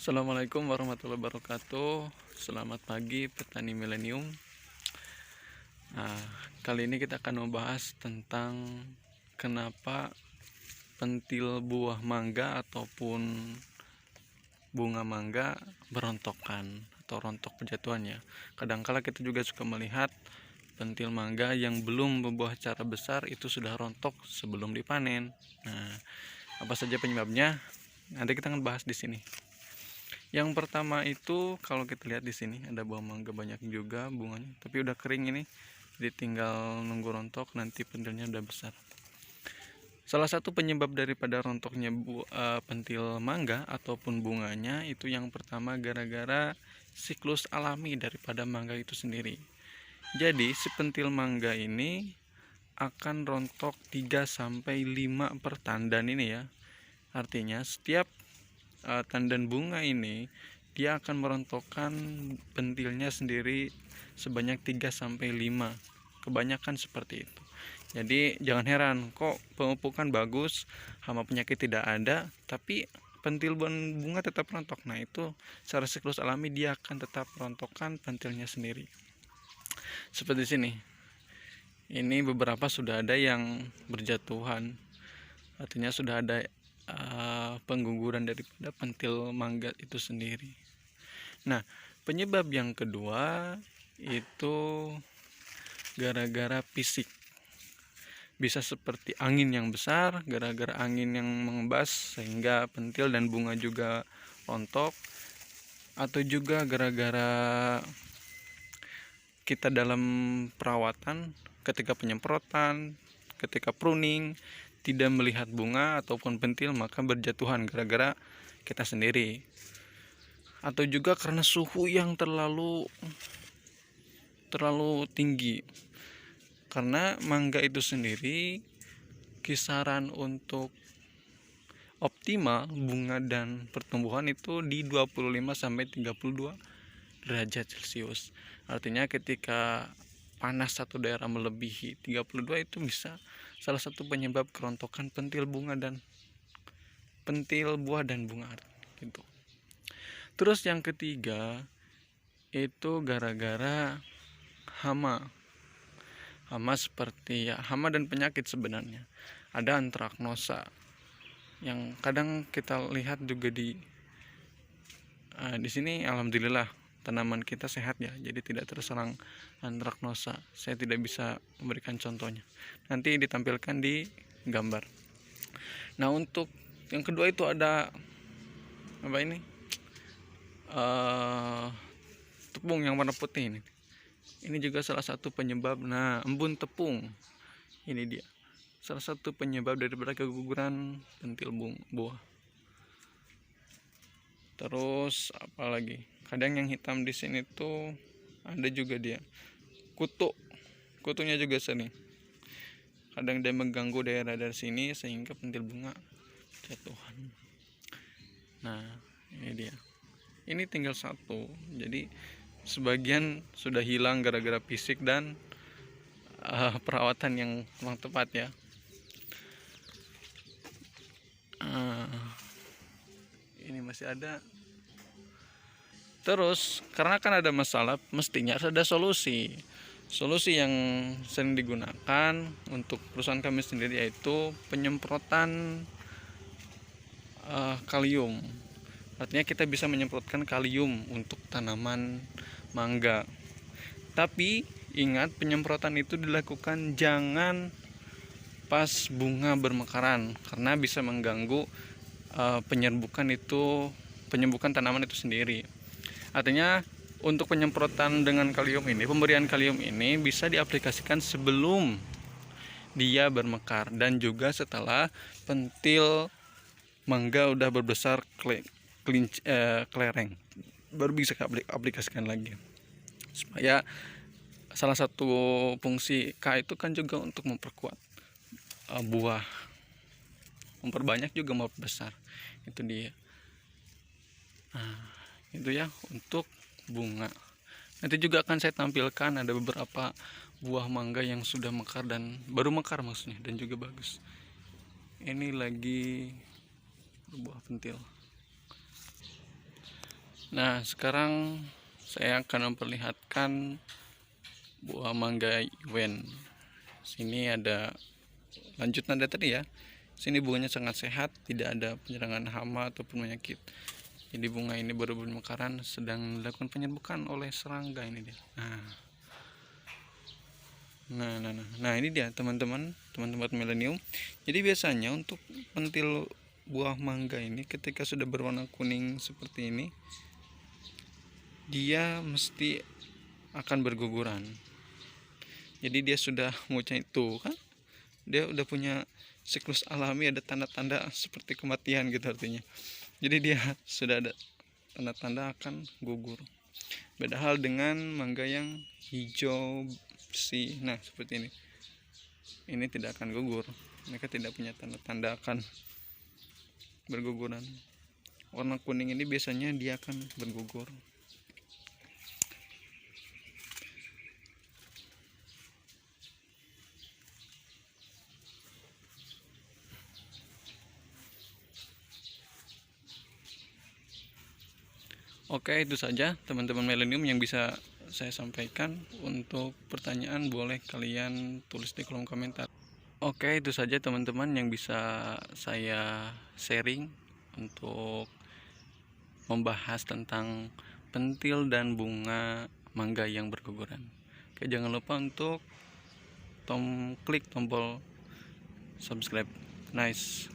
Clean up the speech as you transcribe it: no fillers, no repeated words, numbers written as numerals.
Assalamualaikum warahmatullahi wabarakatuh. Selamat pagi petani milenium. Nah, kali ini kita akan membahas tentang kenapa pentil buah mangga ataupun bunga mangga berontokan atau rontok penjatuhannya. Kadangkala kita juga suka melihat pentil mangga yang belum membuah secara besar itu sudah rontok sebelum dipanen. Nah, apa saja penyebabnya? Nanti kita akan bahas di sini. Yang pertama itu kalau kita lihat di sini ada buah mangga banyak juga bunganya, tapi udah kering ini, jadi tinggal nunggu rontok, nanti pentilnya udah besar. Salah satu penyebab daripada rontoknya pentil mangga ataupun bunganya itu yang pertama gara-gara siklus alami daripada mangga itu sendiri. Jadi si pentil mangga ini akan rontok 3-5 per tandan ini ya. Artinya setiap tandan bunga ini dia akan merontokkan pentilnya sendiri sebanyak 3-5. Kebanyakan seperti itu. Jadi jangan heran kok pemupukan bagus, hama penyakit tidak ada, tapi pentil bunga tetap rontok. Nah, itu secara siklus alami dia akan tetap merontokkan pentilnya sendiri. Seperti sini. Ini beberapa sudah ada yang berjatuhan. Artinya sudah ada pengguguran daripada pentil mangga itu sendiri. Nah, penyebab yang kedua itu gara-gara fisik. Bisa seperti angin yang besar, gara-gara angin yang mengembas sehingga pentil dan bunga juga rontok, atau juga gara-gara kita dalam perawatan ketika penyemprotan, ketika pruning tidak melihat bunga ataupun pentil maka berjatuhan gara-gara kita sendiri, atau juga karena suhu yang terlalu tinggi. Karena mangga itu sendiri kisaran untuk optimal bunga dan pertumbuhan itu di 25-32 derajat Celcius. Artinya ketika panas satu daerah melebihi 32 itu bisa salah satu penyebab kerontokan pentil bunga dan pentil buah dan bunga gitu. Terus yang ketiga itu gara-gara hama seperti ya hama dan penyakit. Sebenarnya ada antraknosa yang kadang kita lihat juga di sini. Alhamdulillah tanaman kita sehat ya, jadi tidak terserang antraknosa. Saya tidak bisa memberikan contohnya, nanti ditampilkan di gambar. Nah, untuk yang kedua itu ada apa ini, tepung yang warna putih ini juga salah satu penyebab. Nah, embun tepung ini dia salah satu penyebab daripada keguguran pentil buah. Terus apalagi, kadang yang hitam di sini tuh ada juga dia kutunya juga sering, kadang dia mengganggu daerah dari sini sehingga pentil bunga jatuhan. Nah, ini dia, ini tinggal satu, jadi sebagian sudah hilang gara-gara fisik dan perawatan yang kurang tepat ya. Ini masih ada. Terus karena kan ada masalah, mestinya ada solusi yang sering digunakan untuk perusahaan kami sendiri, yaitu penyemprotan kalium. Artinya kita bisa menyemprotkan kalium untuk tanaman mangga. Tapi ingat, penyemprotan itu dilakukan jangan pas bunga bermekaran, karena bisa mengganggu penyembuhan tanaman itu sendiri. Artinya untuk penyemprotan dengan kalium ini, pemberian kalium ini bisa diaplikasikan sebelum dia bermekar dan juga setelah pentil mangga udah berbesar kelereng, baru bisa aplikasikan lagi. Supaya salah satu fungsi K itu kan juga untuk memperkuat buah, memperbanyak juga memperbesar. Itu dia. Nah, itu ya untuk bunga. Nanti juga akan saya tampilkan ada beberapa buah mangga yang sudah mekar dan baru mekar maksudnya, dan juga bagus. Ini lagi buah pentil. Nah, sekarang saya akan memperlihatkan buah mangga Yuen. Sini ada lanjutan dari tadi ya. Sini bunganya sangat sehat, tidak ada penyerangan hama ataupun penyakit. Jadi bunga ini baru bermekaran, sedang dilakukan penyerbukan oleh serangga ini dia. Nah, ini dia teman-teman milenium. Jadi biasanya untuk pentil buah mangga ini ketika sudah berwarna kuning seperti ini, dia mesti akan berguguran. Jadi dia sudah mulai itu kan, dia udah punya siklus alami, ada tanda-tanda seperti kematian gitu artinya. Jadi dia sudah ada tanda-tanda akan gugur. Beda hal dengan mangga yang hijau bersih, nah seperti ini tidak akan gugur, mereka tidak punya tanda-tanda akan berguguran. Warna kuning ini biasanya dia akan bergugur. Oke, itu saja teman-teman milenium yang bisa saya sampaikan. Untuk pertanyaan boleh kalian tulis di kolom komentar. Oke, itu saja teman-teman yang bisa saya sharing untuk membahas tentang pentil dan bunga mangga yang berguguran. Oke, jangan lupa untuk klik tombol subscribe. Nice.